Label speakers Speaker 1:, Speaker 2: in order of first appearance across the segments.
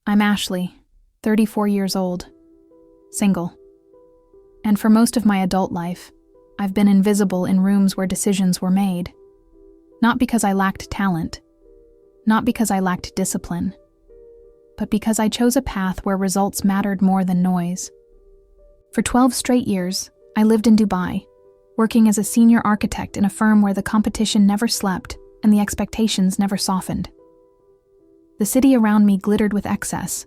Speaker 1: I'm Ashley, 34 years old, single. And for most of my adult life, I've been invisible in rooms where decisions were made. Not because I lacked talent, not because I lacked discipline, but because I chose a path where results mattered more than noise. For 12 straight years, I lived in Dubai, working as a senior architect in a firm where the competition never slept and the expectations never softened. The city around me glittered with excess,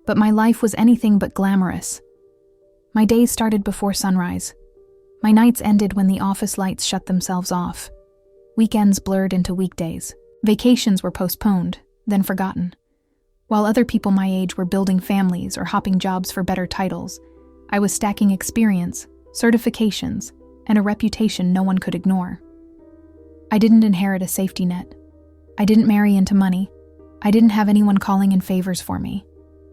Speaker 1: but my life was anything but glamorous. My days started before sunrise. My nights ended when the office lights shut themselves off. Weekends blurred into weekdays. Vacations were postponed, then forgotten. While other people my age were building families or hopping jobs for better titles, I was stacking experience, certifications, and a reputation no one could ignore. I didn't inherit a safety net. I didn't marry into money. I didn't have anyone calling in favors for me.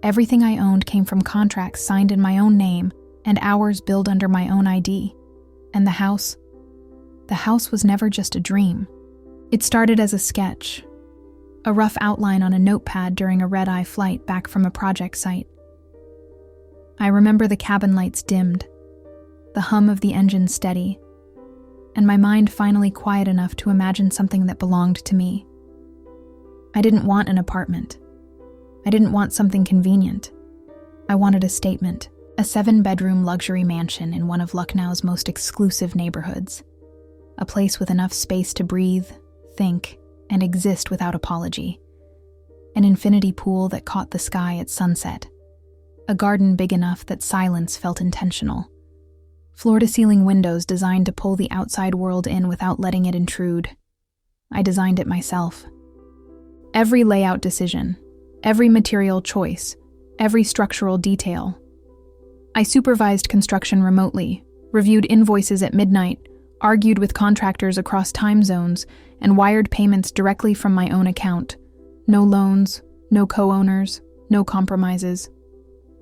Speaker 1: Everything I owned came from contracts signed in my own name and hours billed under my own ID. And the house was never just a dream. It started as a sketch, a rough outline on a notepad during a red-eye flight back from a project site. I remember the cabin lights dimmed, the hum of the engine steady, and my mind finally quiet enough to imagine something that belonged to me. I didn't want an apartment. I didn't want something convenient. I wanted a statement, a 7-bedroom luxury mansion in one of Lucknow's most exclusive neighborhoods. A place with enough space to breathe, think, and exist without apology. An infinity pool that caught the sky at sunset. A garden big enough that silence felt intentional. Floor-to-ceiling windows designed to pull the outside world in without letting it intrude. I designed it myself. Every layout decision, every material choice, every structural detail. I supervised construction remotely, reviewed invoices at midnight, argued with contractors across time zones, and wired payments directly from my own account. No loans, no co-owners, no compromises.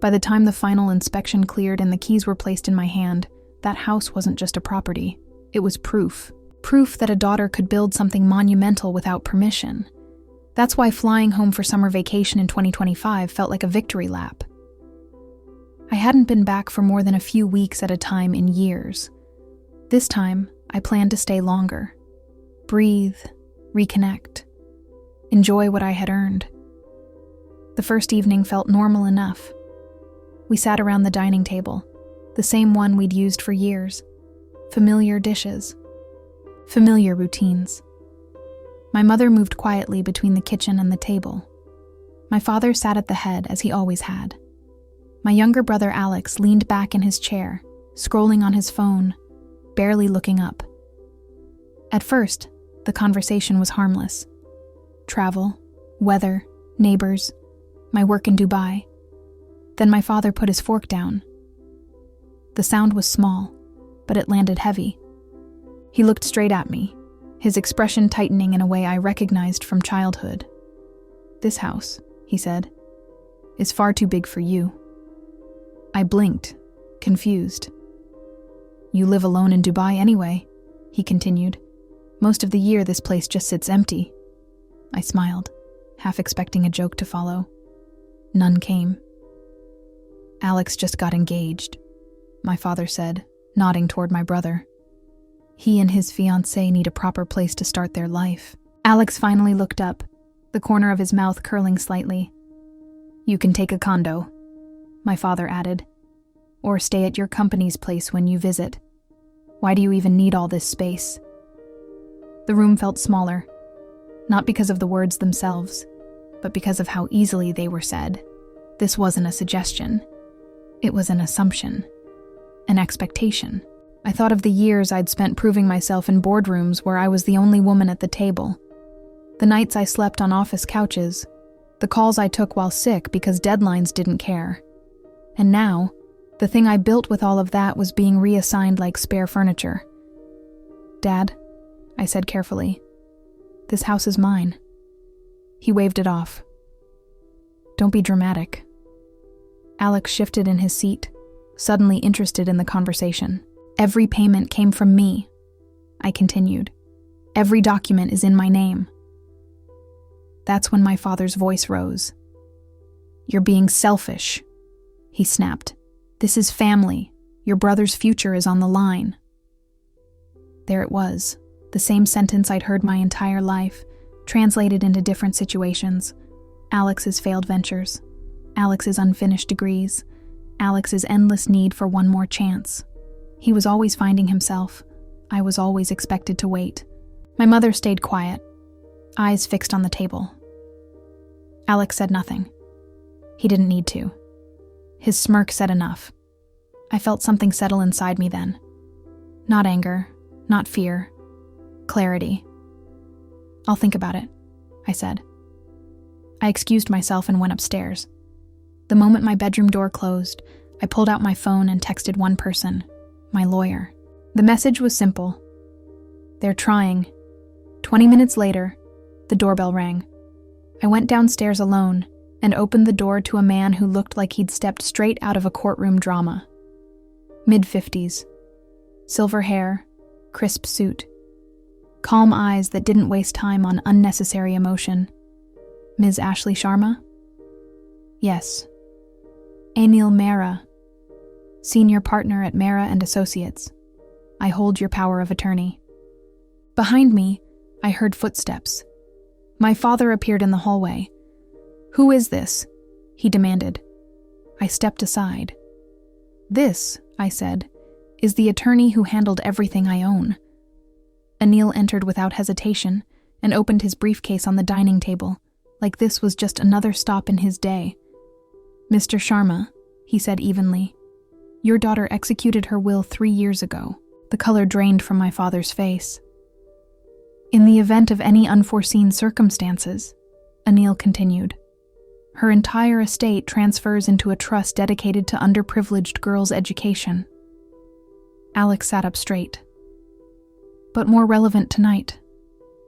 Speaker 1: By the time the final inspection cleared and the keys were placed in my hand, that house wasn't just a property. It was proof. Proof that a daughter could build something monumental without permission. That's why flying home for summer vacation in 2025 felt like a victory lap. I hadn't been back for more than a few weeks at a time in years. This time, I planned to stay longer. Breathe, reconnect, enjoy what I had earned. The first evening felt normal enough. We sat around the dining table, the same one we'd used for years. Familiar dishes, familiar routines. My mother moved quietly between the kitchen and the table. My father sat at the head as he always had. My younger brother Alex leaned back in his chair, scrolling on his phone, barely looking up. At first, the conversation was harmless. Travel, weather, neighbors, my work in Dubai. Then my father put his fork down. The sound was small, but it landed heavy. He looked straight at me, his expression tightening in a way I recognized from childhood. "This house," he said, "is far too big for you." I blinked, confused. "You live alone in Dubai anyway," he continued. "Most of the year this place just sits empty." I smiled, half expecting a joke to follow. None came. "Alex just got engaged," my father said, nodding toward my brother. "He and his fiancée need a proper place to start their life." Alex finally looked up, the corner of his mouth curling slightly. "You can take a condo," my father added, "or stay at your company's place when you visit. Why do you even need all this space?" The room felt smaller, not because of the words themselves, but because of how easily they were said. This wasn't a suggestion. It was an assumption, an expectation. I thought of the years I'd spent proving myself in boardrooms where I was the only woman at the table. The nights I slept on office couches, the calls I took while sick because deadlines didn't care. And now, the thing I built with all of that was being reassigned like spare furniture. "Dad," I said carefully, "this house is mine." He waved it off. "Don't be dramatic." Alex shifted in his seat, suddenly interested in the conversation. "Every payment came from me," I continued. "Every document is in my name." That's when my father's voice rose. "You're being selfish," he snapped. "This is family. Your brother's future is on the line." There it was, the same sentence I'd heard my entire life, translated into different situations. Alex's failed ventures, Alex's unfinished degrees, Alex's endless need for one more chance. He was always finding himself. I was always expected to wait. My mother stayed quiet, eyes fixed on the table. Alex said nothing. He didn't need to. His smirk said enough. I felt something settle inside me then. Not anger, not fear. Clarity. "I'll think about it," I said. I excused myself and went upstairs. The moment my bedroom door closed, I pulled out my phone and texted one person, my lawyer. The message was simple. "They're trying." 20 minutes later, the doorbell rang. I went downstairs alone and opened the door to a man who looked like he'd stepped straight out of a courtroom drama. Mid-50s. Silver hair, crisp suit. Calm eyes that didn't waste time on unnecessary emotion. "Ms. Ashley Sharma?" "Yes." "Anil Mehra, senior partner at Mehra and Associates. I hold your power of attorney." Behind me, I heard footsteps. My father appeared in the hallway. "Who is this?" he demanded. I stepped aside. "This," I said, "is the attorney who handled everything I own." Anil entered without hesitation and opened his briefcase on the dining table, like this was just another stop in his day. "Mr. Sharma," he said evenly, "your daughter executed her will 3 years ago." The color drained from my father's face. "In the event of any unforeseen circumstances," Anil continued, "her entire estate transfers into a trust dedicated to underprivileged girls' education." Alex sat up straight. "But more relevant tonight,"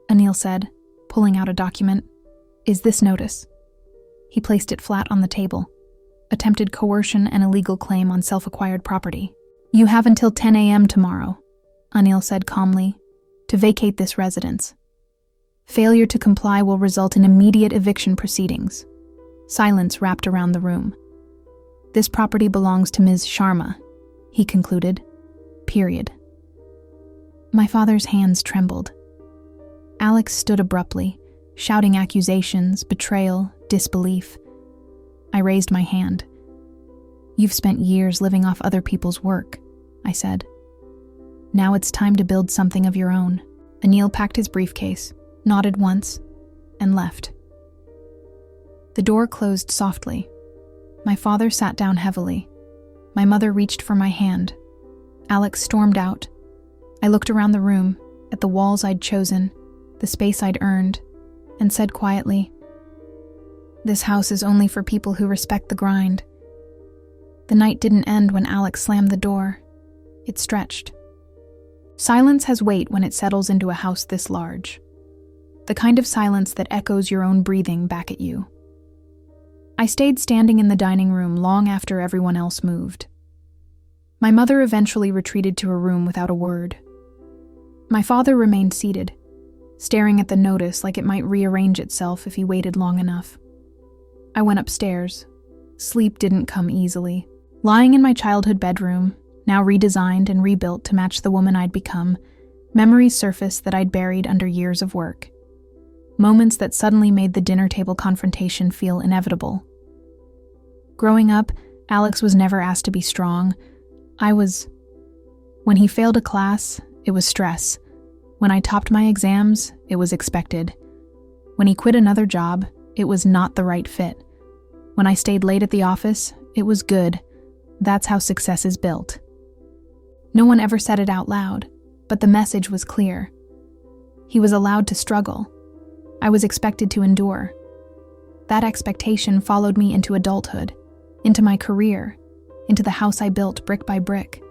Speaker 1: Anil said, pulling out a document, "is this notice." He placed it flat on the table. Attempted coercion and illegal claim on self-acquired property. "You have until 10 a.m. tomorrow," Anil said calmly, "to vacate this residence. Failure to comply will result in immediate eviction proceedings." Silence wrapped around the room. "This property belongs to Ms. Sharma," he concluded. Period. My father's hands trembled. Alex stood abruptly, shouting accusations, betrayal, disbelief. I raised my hand. "You've spent years living off other people's work," I said. "Now it's time to build something of your own." Anil packed his briefcase, nodded once, and left. The door closed softly. My father sat down heavily. My mother reached for my hand. Alex stormed out. I looked around the room, at the walls I'd chosen, the space I'd earned, and said quietly, "This house is only for people who respect the grind." The night didn't end when Alex slammed the door. It stretched. Silence has weight when it settles into a house this large. The kind of silence that echoes your own breathing back at you. I stayed standing in the dining room long after everyone else moved. My mother eventually retreated to her room without a word. My father remained seated, staring at the notice like it might rearrange itself if he waited long enough. I went upstairs. Sleep didn't come easily. Lying in my childhood bedroom, now redesigned and rebuilt to match the woman I'd become, memories surfaced that I'd buried under years of work. Moments that suddenly made the dinner table confrontation feel inevitable. Growing up, Alex was never asked to be strong. When he failed a class, it was stress. When I topped my exams, it was expected. When he quit another job, it was not the right fit. When I stayed late at the office, it was good. That's how success is built. No one ever said it out loud, but the message was clear. He was allowed to struggle. I was expected to endure. That expectation followed me into adulthood, into my career, into the house I built brick by brick.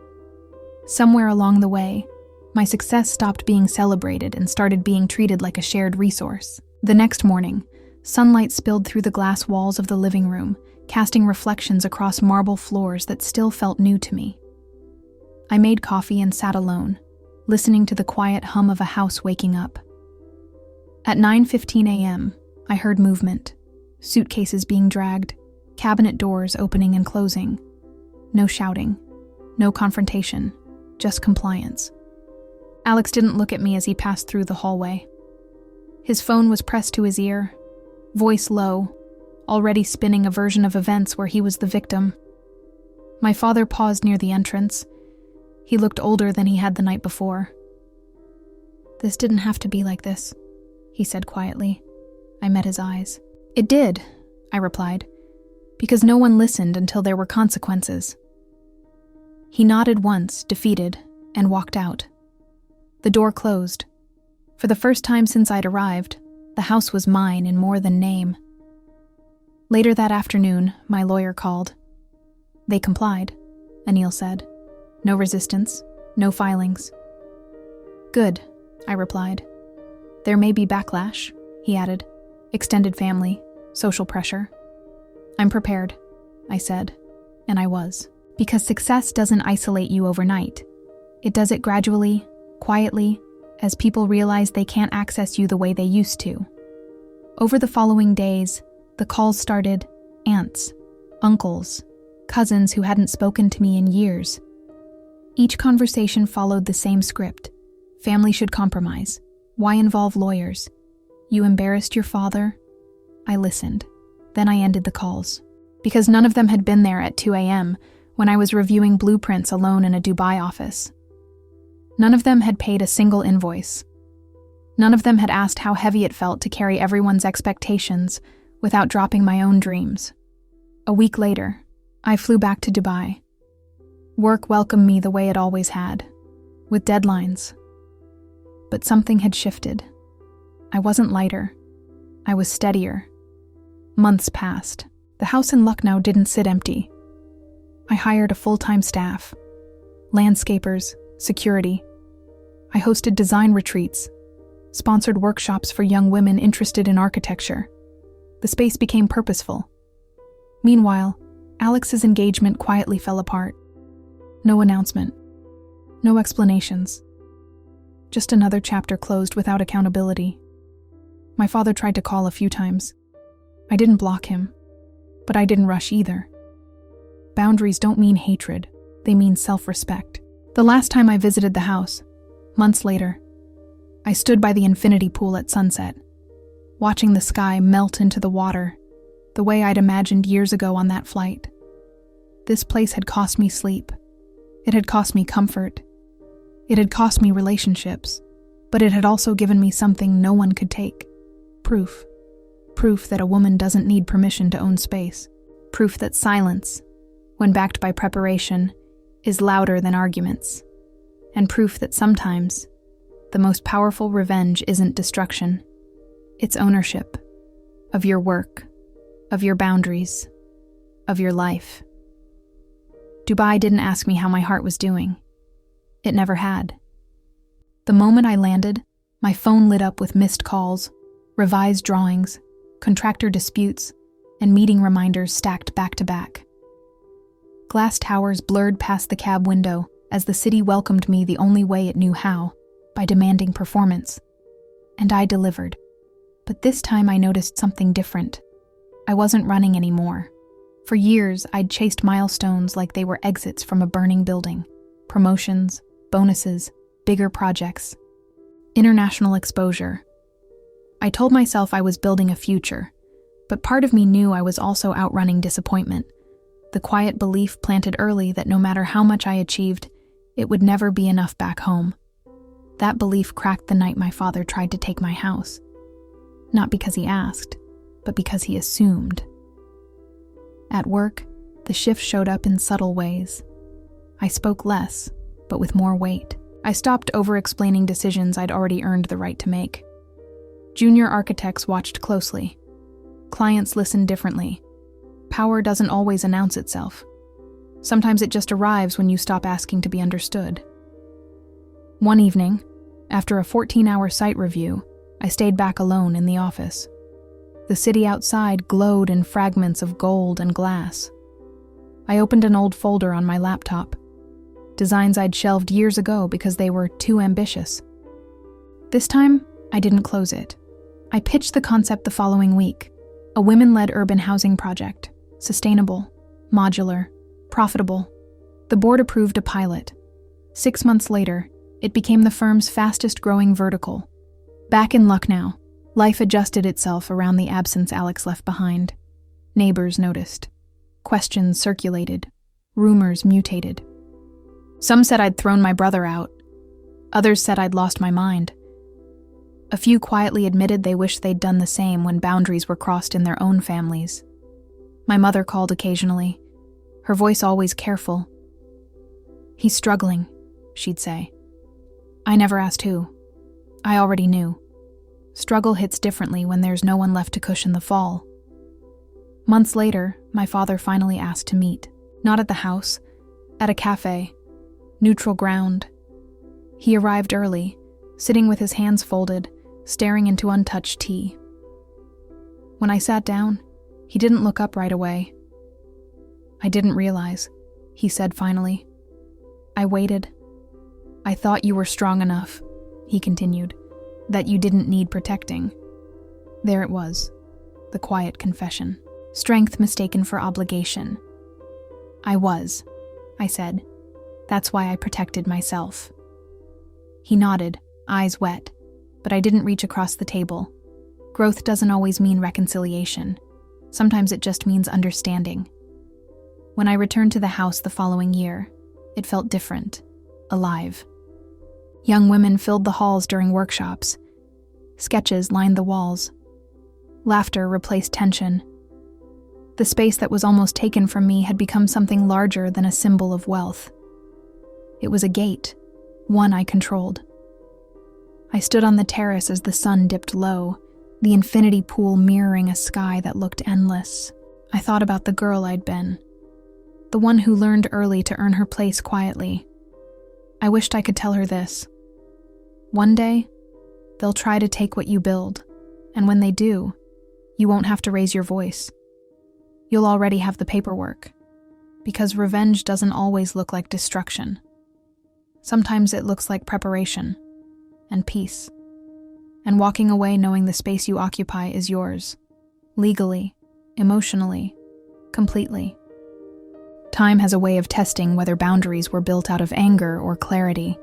Speaker 1: Somewhere along the way, my success stopped being celebrated and started being treated like a shared resource. The next morning, sunlight spilled through the glass walls of the living room, casting reflections across marble floors that still felt new to me. I made coffee and sat alone, listening to the quiet hum of a house waking up. At 9:15 a.m., I heard movement, suitcases being dragged, Cabinet doors opening and closing. No shouting. No confrontation. Just compliance. Alex didn't look at me as he passed through the hallway. His phone was pressed to his ear, voice low, already spinning a version of events where he was the victim. My father paused near the entrance. He looked older than he had the night before. "This didn't have to be like this," he said quietly. I met his eyes. "It did," I replied, "because no one listened until there were consequences." He nodded once, defeated, and walked out. The door closed. For the first time since I'd arrived, the house was mine in more than name. Later that afternoon, my lawyer called. "They complied," Anil said. "No resistance, no filings." "Good," I replied. "There may be backlash," he added. "Extended family, social pressure." "I'm prepared," I said, and I was. Because success doesn't isolate you overnight. It does it gradually, quietly, as people realize they can't access you the way they used to. Over the following days, the calls started: aunts, uncles, cousins who hadn't spoken to me in years. Each conversation followed the same script. Family should compromise. Why involve lawyers? You embarrassed your father? I listened. Then I ended the calls. Because none of them had been there at 2 a.m. when I was reviewing blueprints alone in a Dubai office. None of them had paid a single invoice. None of them had asked how heavy it felt to carry everyone's expectations without dropping my own dreams. A week later, I flew back to Dubai. Work welcomed me the way it always had, with deadlines. But something had shifted. I wasn't lighter. I was steadier. Months passed. The house in Lucknow didn't sit empty. I hired a full-time staff, landscapers, security. I hosted design retreats, sponsored workshops for young women interested in architecture. The space became purposeful. Meanwhile, Alex's engagement quietly fell apart. No announcement. No explanations. Just another chapter closed without accountability. My father tried to call a few times. I didn't block him, but I didn't rush either. Boundaries don't mean hatred, they mean self-respect. The last time I visited the house, months later, I stood by the infinity pool at sunset, watching the sky melt into the water, the way I'd imagined years ago on that flight. This place had cost me sleep. It had cost me comfort. It had cost me relationships, but it had also given me something no one could take. Proof. Proof that a woman doesn't need permission to own space. Proof that silence, when backed by preparation, is louder than arguments. And proof that sometimes, the most powerful revenge isn't destruction. It's ownership. Of your work. Of your boundaries. Of your life. Dubai didn't ask me how my heart was doing. It never had. The moment I landed, my phone lit up with missed calls, revised drawings, contractor disputes, and meeting reminders stacked back to back. Glass towers blurred past the cab window as the city welcomed me the only way it knew how, by demanding performance. And I delivered. But this time I noticed something different. I wasn't running anymore. For years, I'd chased milestones like they were exits from a burning building. Promotions, bonuses, bigger projects. International exposure. I told myself I was building a future, but part of me knew I was also outrunning disappointment. The quiet belief planted early that no matter how much I achieved, it would never be enough back home. That belief cracked the night my father tried to take my house. Not because he asked, but because he assumed. At work, the shift showed up in subtle ways. I spoke less, but with more weight. I stopped over-explaining decisions I'd already earned the right to make. Junior architects watched closely. Clients listened differently. Power doesn't always announce itself. Sometimes it just arrives when you stop asking to be understood. One evening, after a 14-hour site review, I stayed back alone in the office. The city outside glowed in fragments of gold and glass. I opened an old folder on my laptop. Designs I'd shelved years ago because they were too ambitious. This time, I didn't close it. I pitched the concept the following week, a women-led urban housing project. sustainable, modular, profitable. The board approved a pilot. 6 months later, it became the firm's fastest-growing vertical. Back in Lucknow, life adjusted itself around the absence Alex left behind. Neighbors noticed. Questions circulated. Rumors mutated. Some said I'd thrown my brother out. Others said I'd lost my mind. A few quietly admitted they wished they'd done the same when boundaries were crossed in their own families. My mother called occasionally, her voice always careful. "He's struggling," she'd say. I never asked who. I already knew. Struggle hits differently when there's no one left to cushion the fall. Months later, my father finally asked to meet. Not at the house, at a cafe. Neutral ground. He arrived early, sitting with his hands folded, staring into untouched tea. When I sat down, he didn't look up right away. "I didn't realize," he said finally. I waited. "I thought you were strong enough," he continued, "that you didn't need protecting." There it was, the quiet confession. Strength mistaken for obligation. "I was," I said. "That's why I protected myself." He nodded, eyes wet, but I didn't reach across the table. Growth doesn't always mean reconciliation. Sometimes it just means understanding. When I returned to the house the following year, it felt different, alive. Young women filled the halls during workshops. Sketches lined the walls. Laughter replaced tension. The space that was almost taken from me had become something larger than a symbol of wealth. It was a gate, one I controlled. I stood on the terrace as the sun dipped low, the infinity pool mirroring a sky that looked endless. I thought about the girl I'd been, the one who learned early to earn her place quietly. I wished I could tell her this. One day, they'll try to take what you build, and when they do, you won't have to raise your voice. You'll already have the paperwork, because revenge doesn't always look like destruction. Sometimes it looks like preparation and peace, and walking away knowing the space you occupy is yours, legally, emotionally, completely. Time has a way of testing whether boundaries were built out of anger or clarity.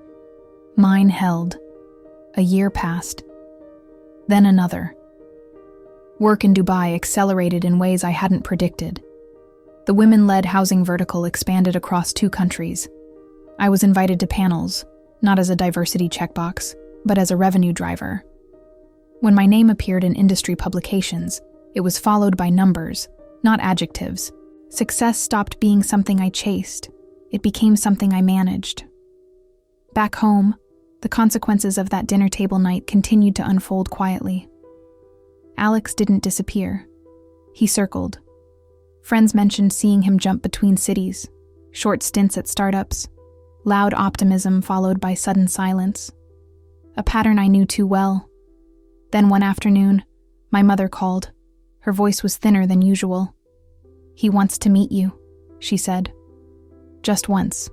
Speaker 1: Mine held. A year passed. Then another. Work in Dubai accelerated in ways I hadn't predicted. The women-led housing vertical expanded across 2 countries. I was invited to panels, not as a diversity checkbox, but as a revenue driver. When my name appeared in industry publications, it was followed by numbers, not adjectives. Success stopped being something I chased. It became something I managed. Back home, the consequences of that dinner table night continued to unfold quietly. Alex didn't disappear. He circled. Friends mentioned seeing him jump between cities, short stints at startups, loud optimism followed by sudden silence. A pattern I knew too well. Then one afternoon, my mother called. Her voice was thinner than usual. "He wants to meet you," she said. Just once.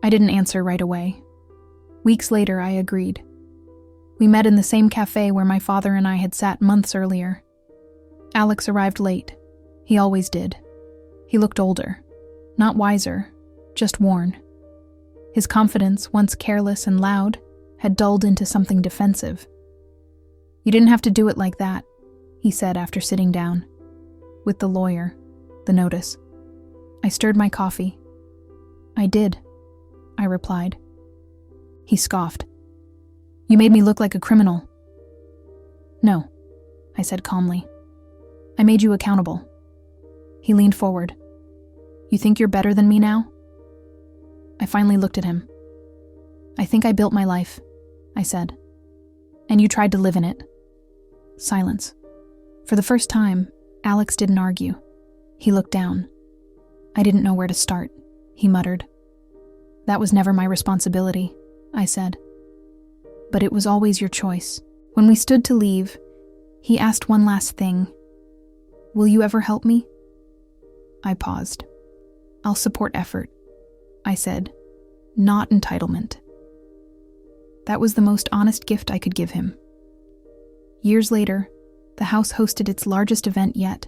Speaker 1: I didn't answer right away. Weeks later, I agreed. We met in the same cafe where my father and I had sat months earlier. Alex arrived late. He always did. He looked older. Not wiser, just worn. His confidence, once careless and loud, had dulled into something defensive. "You didn't have to do it like that," he said after sitting down. With the lawyer, the notice. I stirred my coffee. "I did," I replied. He scoffed. "You made me look like a criminal." "No," I said calmly. "I made you accountable." He leaned forward. "You think you're better than me now?" I finally looked at him. "I think I built my life," I said. "And you tried to live in it." Silence. For the first time, Alex didn't argue. He looked down. "I didn't know where to start," he muttered. "That was never my responsibility," I said. "But it was always your choice." When we stood to leave, he asked one last thing. "Will you ever help me?" I paused. "I'll support effort," I said, "not entitlement." That was the most honest gift I could give him. Years later, the house hosted its largest event yet.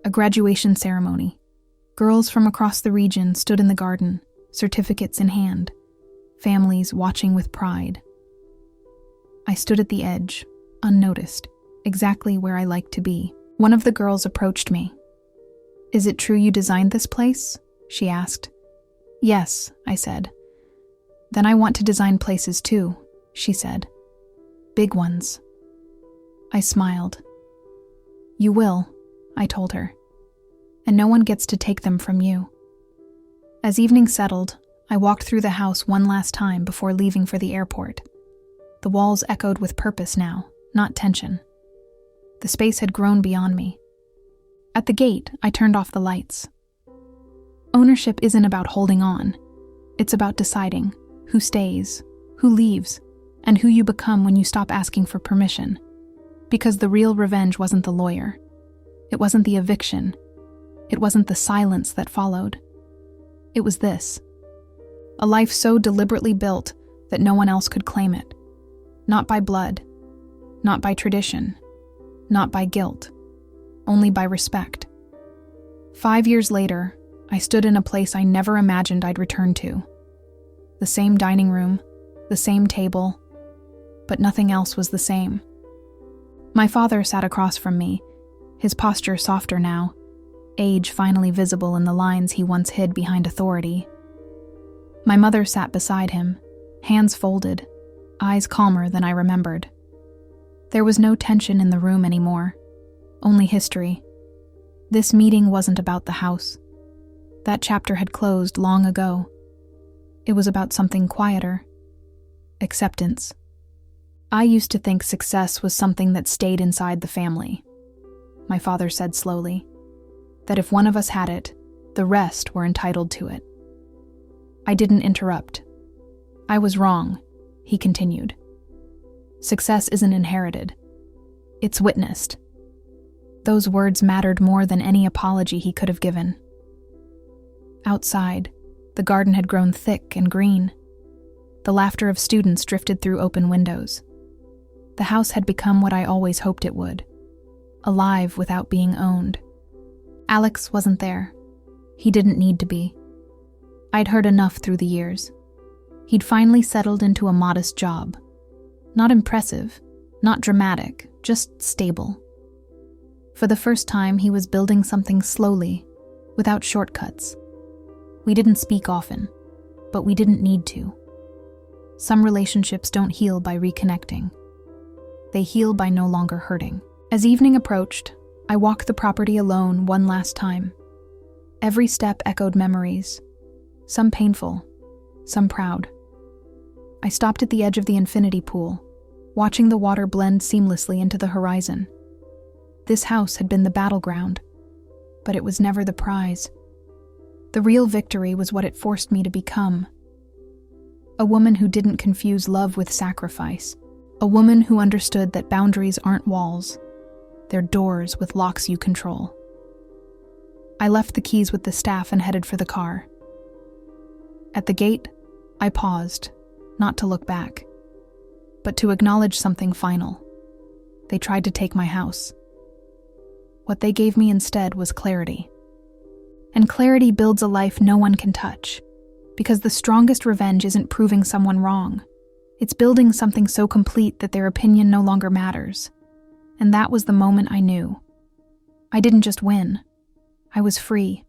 Speaker 1: A graduation ceremony. Girls from across the region stood in the garden, certificates in hand, families watching with pride. I stood at the edge, unnoticed, exactly where I liked to be. One of the girls approached me. "Is it true you designed this place?" she asked. "Yes," I said. "Then I want to design places too," she said. "Big ones." I smiled. "You will," I told her. "And no one gets to take them from you." As evening settled, I walked through the house one last time before leaving for the airport. The walls echoed with purpose now, not tension. The space had grown beyond me. At the gate, I turned off the lights. Ownership isn't about holding on. It's about deciding who stays, who leaves, and who you become when you stop asking for permission. Because the real revenge wasn't the lawyer. It wasn't the eviction. It wasn't the silence that followed. It was this. A life so deliberately built that no one else could claim it. Not by blood, not by tradition, not by guilt, only by respect. 5 years later, I stood in a place I never imagined I'd return to. The same dining room, the same table, but nothing else was the same. My father sat across from me, his posture softer now, age finally visible in the lines he once hid behind authority. My mother sat beside him, hands folded, eyes calmer than I remembered. There was no tension in the room anymore, only history. This meeting wasn't about the house. That chapter had closed long ago. It was about something quieter. Acceptance. I used to think success was something that stayed inside the family. My father said slowly, that if one of us had it, the rest were entitled to it. I didn't interrupt. "I was wrong," he continued. "Success isn't inherited. It's witnessed." Those words mattered more than any apology he could have given. Outside, the garden had grown thick and green. The laughter of students drifted through open windows. The house had become what I always hoped it would, alive without being owned. Alex wasn't there. He didn't need to be. I'd heard enough through the years. He'd finally settled into a modest job. Not impressive, not dramatic, just stable. For the first time, he was building something slowly, without shortcuts. We didn't speak often, but we didn't need to. Some relationships don't heal by reconnecting. They heal by no longer hurting. As evening approached, I walked the property alone one last time. Every step echoed memories, some painful, some proud. I stopped at the edge of the infinity pool, watching the water blend seamlessly into the horizon. This house had been the battleground, but it was never the prize. The real victory was what it forced me to become. A woman who didn't confuse love with sacrifice. A woman who understood that boundaries aren't walls. They're doors with locks you control. I left the keys with the staff and headed for the car. At the gate, I paused, not to look back, but to acknowledge something final. They tried to take my house. What they gave me instead was clarity. And clarity builds a life no one can touch, because the strongest revenge isn't proving someone wrong. It's building something so complete that their opinion no longer matters. And that was the moment I knew. I didn't just win. I was free.